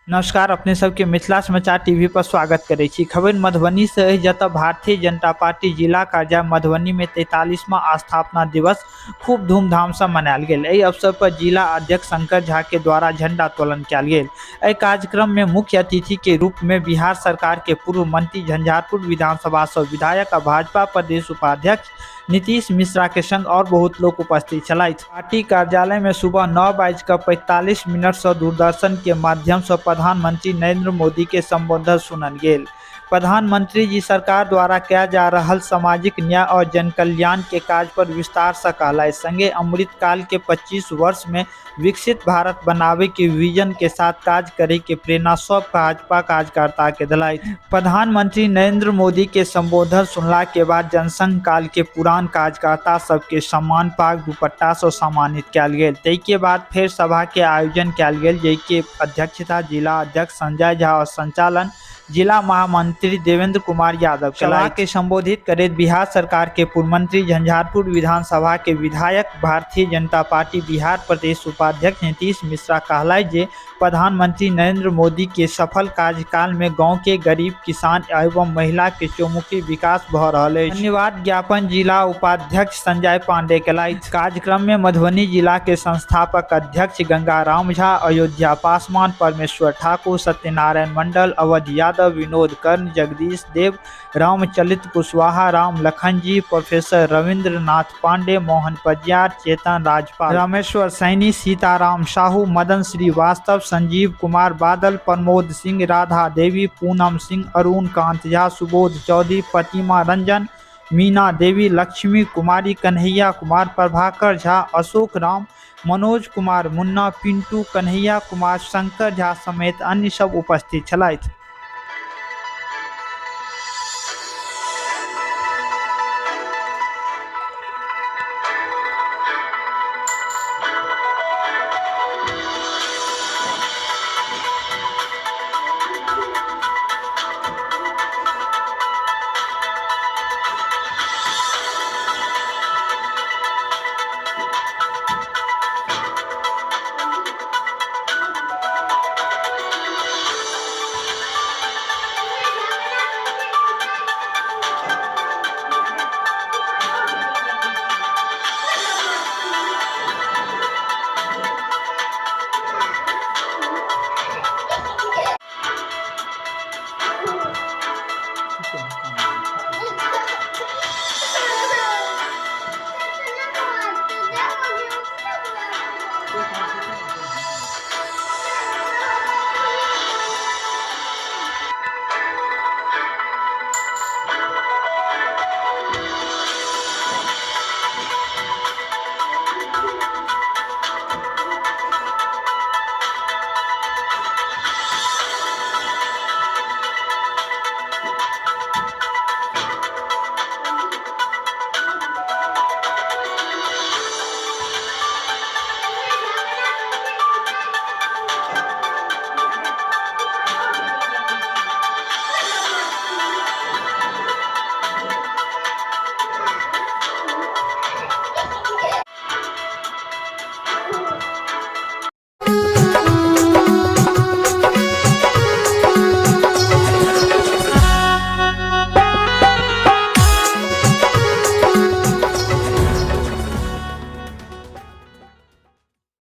नमस्कार, अपने सबके मिथिला समाचार टीवी पर स्वागत करै छी। खबर मधुबनी से अछि, जतऽ भारतीय जनता पार्टी जिला कार्यालय मधुबनी में 43वां स्थापना दिवस खूब धूमधाम से मनायल गेल। एहि अवसर पर जिला अध्यक्ष शंकर झा के द्वारा झंडोत्तोलन कयल गेल। एहि कार्यक्रम में मुख्य अतिथि के रूप में बिहार सरकार के पूर्व मंत्री, झंझारपुर विधानसभा से विधायक आ भाजपा प्रदेश उपाध्यक्ष नीतीश मिश्रा के संग और बहुत लोग उपस्थित छलथि। पार्टी कार्यालय में सुबह 9:45 से दूरदर्शन के माध्यम से प्रधानमंत्री नरेंद्र मोदी के संबोधन सुनल गेल। प्रधानमंत्री जी सरकार द्वारा किया जा रहल सामाजिक न्याय और जन कल्याण के कार्य पर विस्तार से कहलथि। संगे अमृत काल के 25 वर्ष में विकसित भारत बनावे के विजन के साथ कार्य करे के प्रेरणा सब भाजपा कार्यकर्ता के दिलथि। प्रधानमंत्री नरेंद्र मोदी के संबोधन सुनला के बाद जनसंघ काल के पुरान कार्यकर्ता सबके सम्मान पाग दुपट्टा से सम्मानित कयल गेल। तै के बाद फेर सभा के आयोजन कयल गेल, जैके अध्यक्षता जिला अध्यक्ष संजय झा और संचालन जिला महामंत्री देवेंद्र कुमार यादव। सभा के संबोधित करैत बिहार सरकार के पूर्व मंत्री, झंझारपुर विधानसभा के विधायक, भारतीय जनता पार्टी बिहार प्रदेश उपाध्यक्ष नीतीश मिश्रा कहलथि जे प्रधानमंत्री नरेंद्र मोदी के सफल कार्यकाल में गांव के गरीब, किसान एवं महिला के चौमुखी विकास भ रहल अछि। धन्यवाद ज्ञापन जिला उपाध्यक्ष संजय पांडे केलथि। कार्यक्रम में मधुबनी जिला के संस्थापक अध्यक्ष गंगाराम झा, अयोध्या पासवान, परमेश्वर ठाकुर, सत्यनारायण मंडल, अवध यादव, विनोद कर्ण, जगदीश देव, रामचलित कुशवाहा, राम लखन जी, प्रोफेसर रविंद्र नाथ पांडे, मोहन पजियार, चेतन राजपाल, रामेश्वर सैनी, सीताराम साहू, मदन श्रीवास्तव, संजीव कुमार बादल, प्रमोद सिंह, राधा देवी, पूनम सिंह, अरुण कांत झा, सुबोध चौधरी, प्रतिमा रंजन, मीना देवी, लक्ष्मी कुमारी, कन्हैया कुमार, प्रभाकर झा, अशोक राम, मनोज कुमार मुन्ना, पिंटू, कन्हैया कुमार, शंकर झा समेत अन्य सब उपस्थित छलथि।